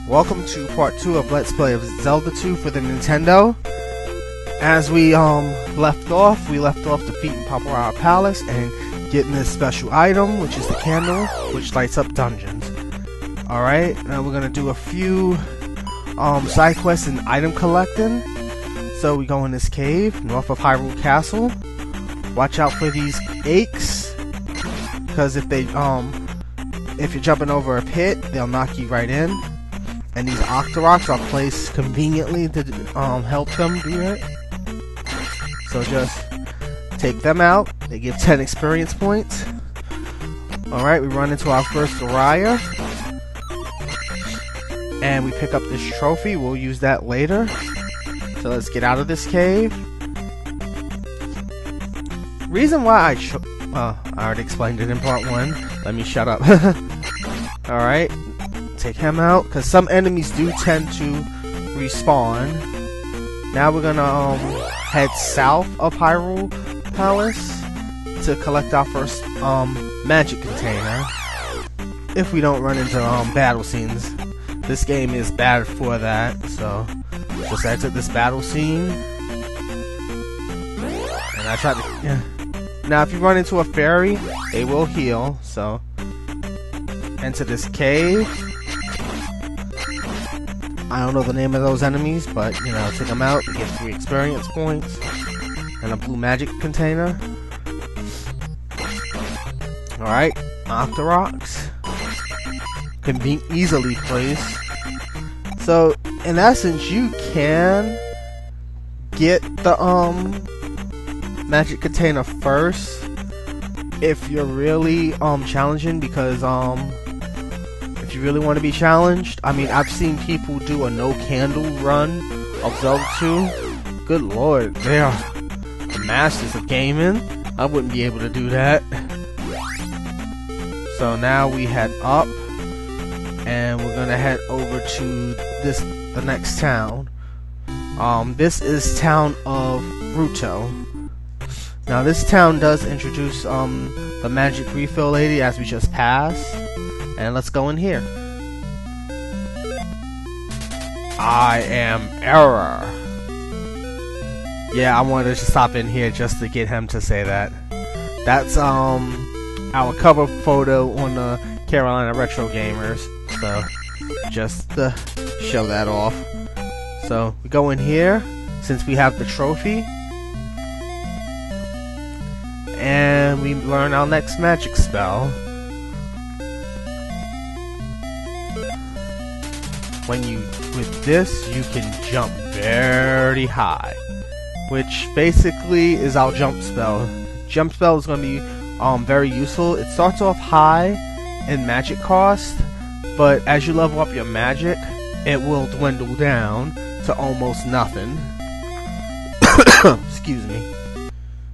Welcome to part 2 of Let's Play of Zelda 2 for the Nintendo. As we left off defeating Papara Palace and getting this special item, which is the candle, which lights up dungeons. Alright, now we're gonna do a few side quests and item collecting. So we go in this cave, north of Hyrule Castle. Watch out for these aches, because if you're jumping over a pit, they'll knock you right in. And these Octoroks are placed conveniently to help them do it. So just take them out. They give 10 experience points. Alright, we run into our first Uriah. And we pick up this trophy. We'll use that later. So let's get out of this cave. Reason why I already explained it in part 1. Let me shut up. Alright. Take him out, because some enemies do tend to respawn. Now we're gonna head south of Hyrule Palace to collect our first magic container. If we don't run into battle scenes. This game is bad for that, so just exit this battle scene. And I tried to... Yeah. Now if you run into a fairy, they will heal, so enter this cave. I don't know the name of those enemies, but, you know, take them out, you get 3 experience points, and a blue magic container. Alright, Octoroks can be easily placed. So, in essence, you can get the, magic container first, if you're really, challenging, because, if you really want to be challenged, I mean, I've seen people do a no candle run of Zelda 2. Good lord, they are the masters of gaming. I wouldn't be able to do that. So now we head up, and we're gonna head over to the next town. This is town of Ruto. Now this town does introduce the magic refill lady as we just passed. And let's go in here. I am Error. Yeah, I wanted to stop in here just to get him to say that. That's our cover photo on the Carolina Retro Gamers. So just to show that off. So we go in here since we have the trophy. And we learn our next magic spell. With this, you can jump very high, which basically is our jump spell. Jump spell is going to be very useful. It starts off high in magic cost, but as you level up your magic, it will dwindle down to almost nothing. Excuse me.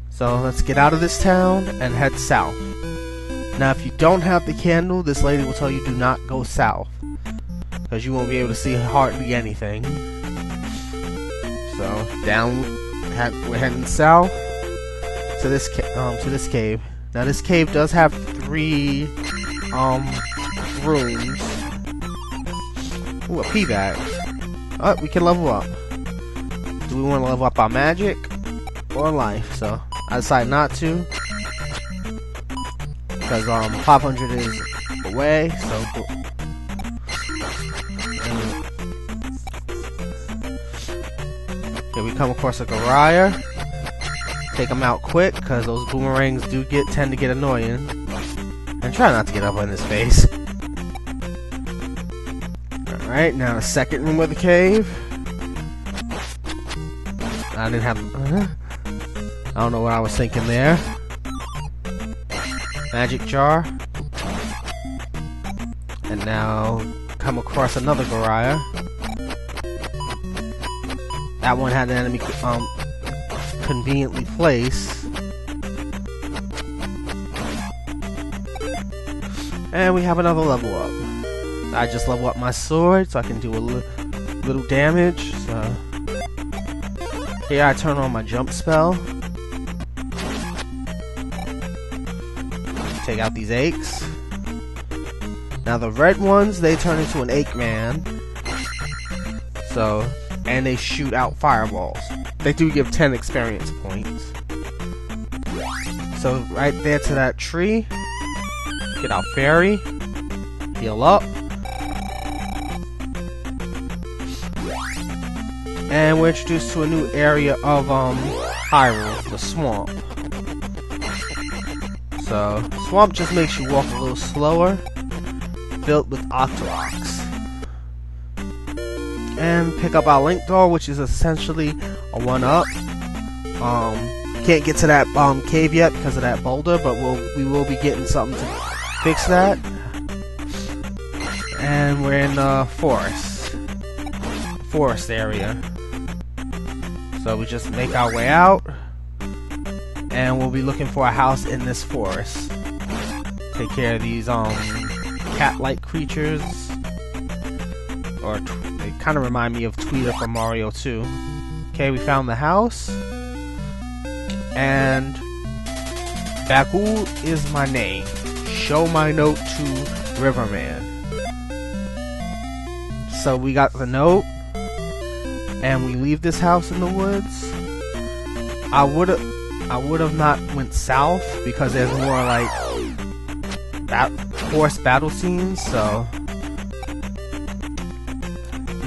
So let's get out of this town and head south. Now, if you don't have the candle, this lady will tell you do not go south, because you won't be able to see hardly anything. So we're heading south to this cave. Now this cave does have 3 rooms. Ooh, a pea bag. Oh, we can level up. Do we want to level up our magic or life? So I decided not to, because 500 is away. So. Okay, we come across a Uriah. Take them out quick, because those boomerangs tend to get annoying. And try not to get up on his face. Alright, now the second room of the cave. I didn't have... I don't know what I was thinking there. Magic jar. And now come across another Uriah. That one had an enemy conveniently placed. And we have another level up. I just level up my sword so I can do a little damage. So here I turn on my jump spell. Take out these aches. Now the red ones, they turn into an Eggman. So, and they shoot out fireballs. They do give 10 experience points. So right there to that tree, get our fairy, heal up, and we're introduced to a new area of Hyrule, the swamp. So swamp just makes you walk a little slower, filled with Octoroks. And pick up our Link Door, which is essentially a 1-up. Can't get to that cave yet because of that boulder, but we will be getting something to fix that. And we're in the forest area. So we just make our way out, and we'll be looking for a house in this forest. Take care of these cat-like creatures, or they kind of remind me of Tweeter from Mario 2. Okay, we found the house, and Bagul is my name. Show my note to Riverman. So we got the note, and we leave this house in the woods. I would have not went south because there's more like horse battle scenes. So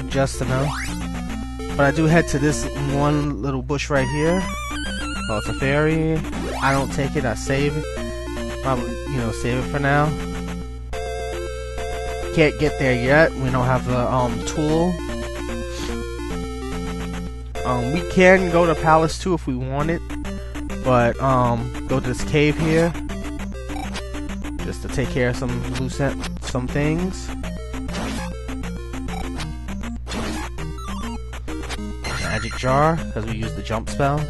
just to know. But I do head to this one little bush right here. Oh, it's a fairy. I don't take it. I save it. Probably, save it for now. Can't get there yet. We don't have the tool. We can go to Palace 2 if we want it, but go to this cave here just to take care of some some things. Magic jar because we use the jump spell.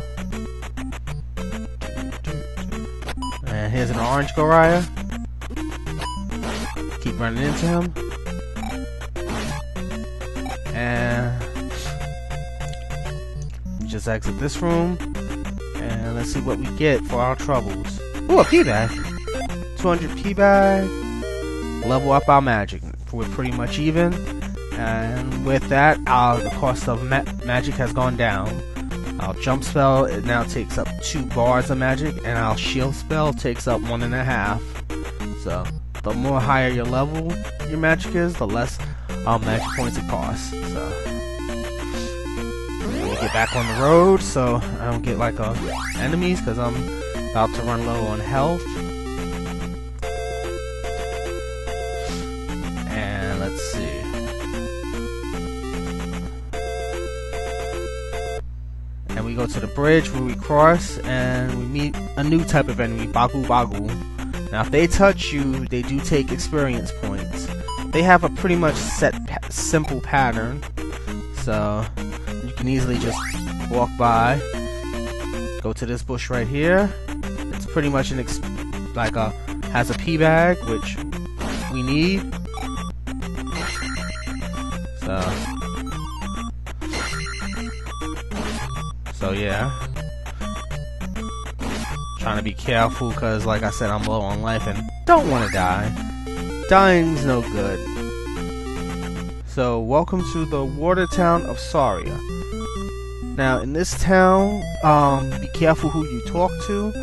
And here's an orange Goriah. Keep running into him. And we just exit this room. And let's see what we get for our troubles. Ooh, a P-bag. 200 P-bag. Level up our magic. We're pretty much even. And with that, the cost of magic has gone down. Our jump spell, it now takes up 2 bars of magic, and our shield spell takes up 1.5. So, the more higher your level your magic is, the less magic points it costs. So, let me get back on the road so I don't get like enemies, because I'm about to run low on health. And let's see. And we go to the bridge where we cross, and we meet a new type of enemy, Bagul Bagul. Now, if they touch you, they do take experience points. They have a pretty much set, simple pattern, so you can easily just walk by. Go to this bush right here. It's pretty much has a P-bag, which we need. So yeah, trying to be careful because, like I said, I'm low on life and don't want to die. Dying's no good. So, welcome to the water town of Saria. Now, in this town, be careful who you talk to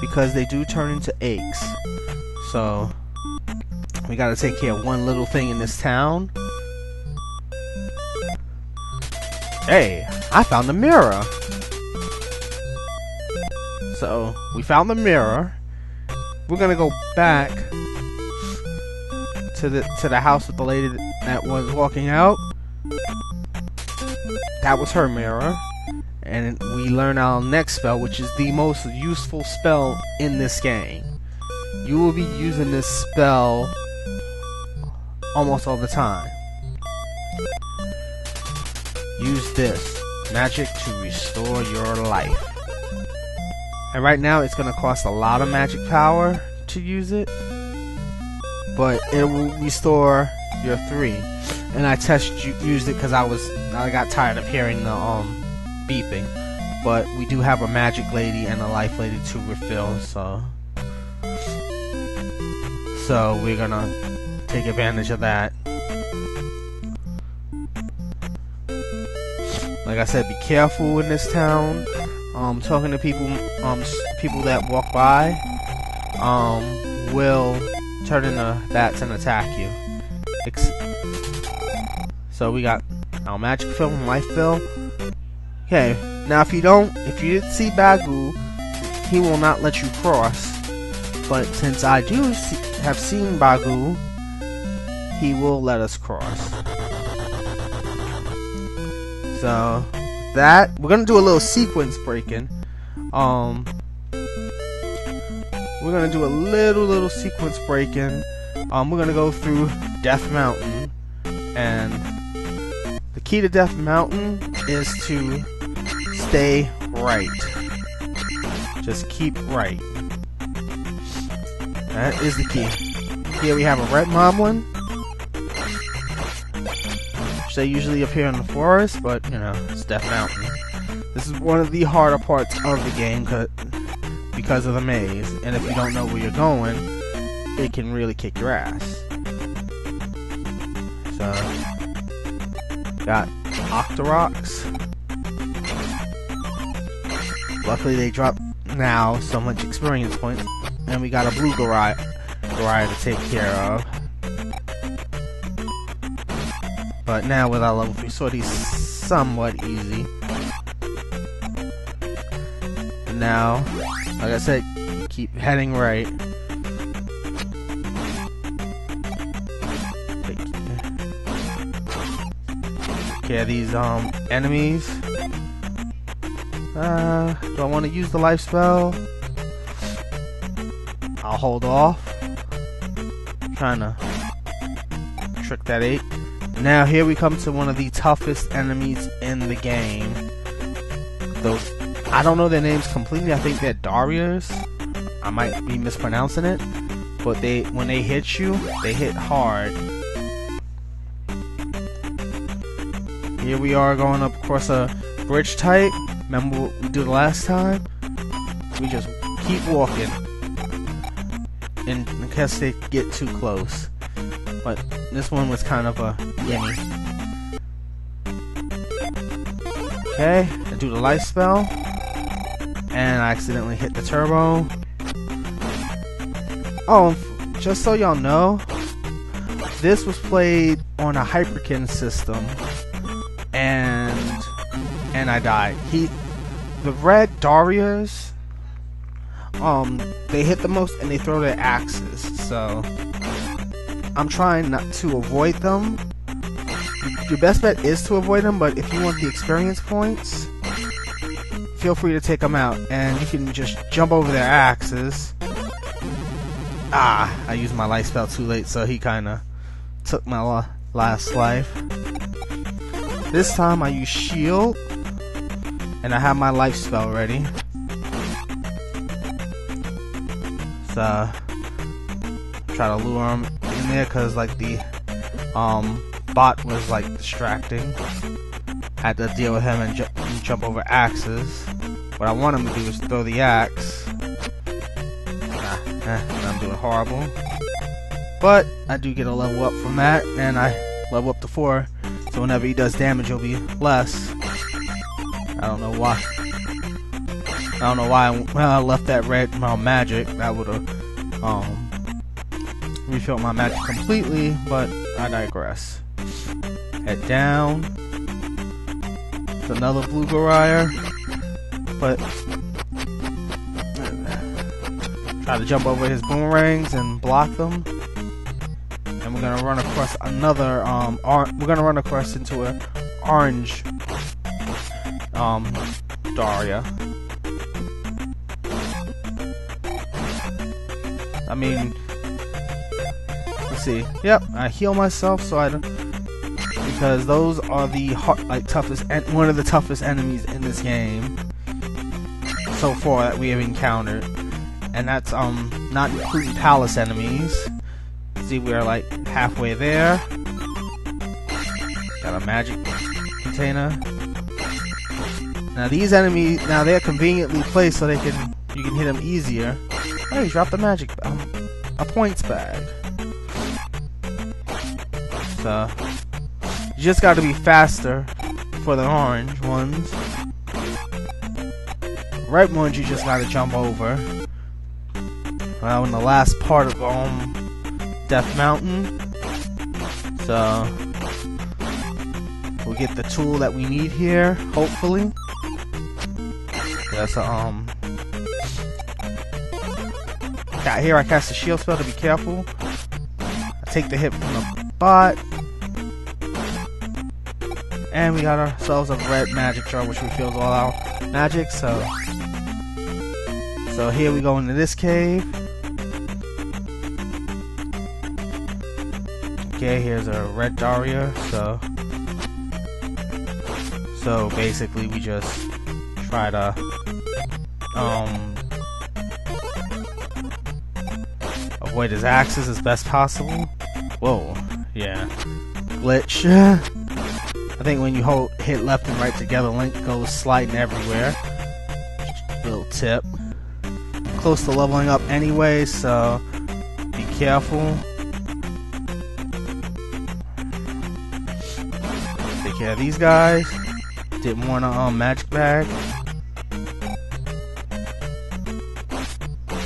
because they do turn into eggs. So, we gotta take care of one little thing in this town. Hey, I found a mirror. So, we found the mirror. We're gonna go back to the house with the lady that was walking out. That was her mirror. And we learn our next spell, which is the most useful spell in this game. You will be using this spell almost all the time. Use this magic to restore your life. And right now it's going to cost a lot of magic power to use it, but it will restore your 3. And I used it because I got tired of hearing the beeping. But we do have a magic lady and a life lady to refill, so we're gonna take advantage of that. Like I said, be careful in this town. Talking to people, people that walk by, will turn into bats and attack you. So we got our magic fill and life fill. Okay, now if you didn't see Bagu, he will not let you cross. But since I have seen Bagu, he will let us cross. So that we're gonna do a little sequence breaking. We're gonna do a little sequence breaking. We're gonna go through Death Mountain, and the key to Death Mountain is to stay right. Just keep right. That is the key. Here we have a red moblin. They usually appear in the forest, but you know, it's Death Mountain. This is one of the harder parts of the game because of the maze, and if you don't know where you're going, it can really kick your ass. So, got Octoroks. Luckily they drop now so much experience points, and we got a blue Goriah to take care of. But now with our level 3 sword, he's somewhat easy. And now, like I said, keep heading right. Take care of these enemies. Do I want to use the life spell? I'll hold off. I'm trying to trick that 8. Now here we come to one of the toughest enemies in the game. Though I don't know their names completely. I think they're Darias. I might be mispronouncing it, but when they hit you, they hit hard. Here we are going up across a bridge type. Remember what we did last time? We just keep walking in case they get too close. But this one was kind of a gimme. Okay, I do the life spell, and I accidentally hit the turbo. Oh, just so y'all know, this was played on a Hyperkin system, and I died. The red Darias, they hit the most and they throw their axes, so I'm trying not to avoid them. Your best bet is to avoid them, but if you want the experience points, feel free to take them out, and you can just jump over their axes. I used my life spell too late, so he kinda took my last life. This time I use shield, and I have my life spell ready. So try to lure him in there, cause like the bot was like distracting. Had to deal with him and jump over axes. What I want him to do is throw the axe. I'm doing horrible. But I do get a level up from that, and I level up to 4. So whenever he does damage, it'll be less. I don't know why. When I left that red magic, that would have refilled my magic completely, but I digress. Head down. It's another blue Goriah, but try to jump over his boomerangs and block them. And we're gonna run across another we're gonna run across into an orange Daria. I mean, let's see. Yep, I heal myself so I don't, because those are the toughest and one of the toughest enemies in this game so far that we have encountered, and that's not including palace enemies. See, we're like halfway there. Got a magic container. Now these enemies, now they're conveniently placed so you can hit them easier. Hey, drop the magic, a points bag. So you just got to be faster for the orange ones. Red ones you just gotta jump over. Well, in the last part of Death Mountain, so we'll get the tool that we need here, hopefully. That's here I cast a shield spell to be careful. I take the hit from the bot. And we got ourselves a red magic jar, which refills all our magic, so here we go into this cave. Okay, here's a red Daria, so basically we just try to avoid his axes as best possible. Whoa, yeah. Glitch. I think when you hit left and right together, Link goes sliding everywhere. Little tip. Close to leveling up anyway, so be careful. Take care of these guys. Didn't want a magic bag.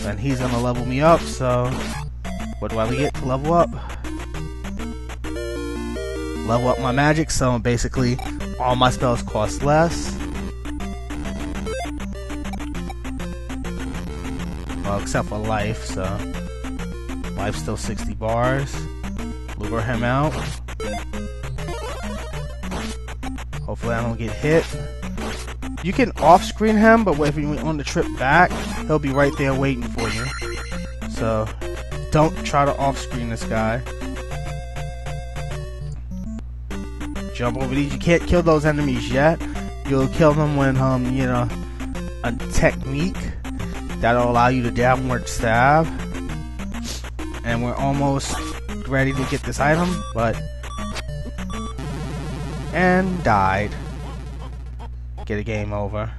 And he's gonna level me up, so what do I get to level up? Level up my magic, so basically all my spells cost less. Well, except for life, so life's still 60 bars. Lure him out. Hopefully I don't get hit. You can off-screen him, but if you're on the trip back, he'll be right there waiting for you. So don't try to off-screen this guy. Jump over these. You can't kill those enemies yet. You'll kill them when you know, a technique that'll allow you to downward stab. And we're almost ready to get this item, and died. Get a game over.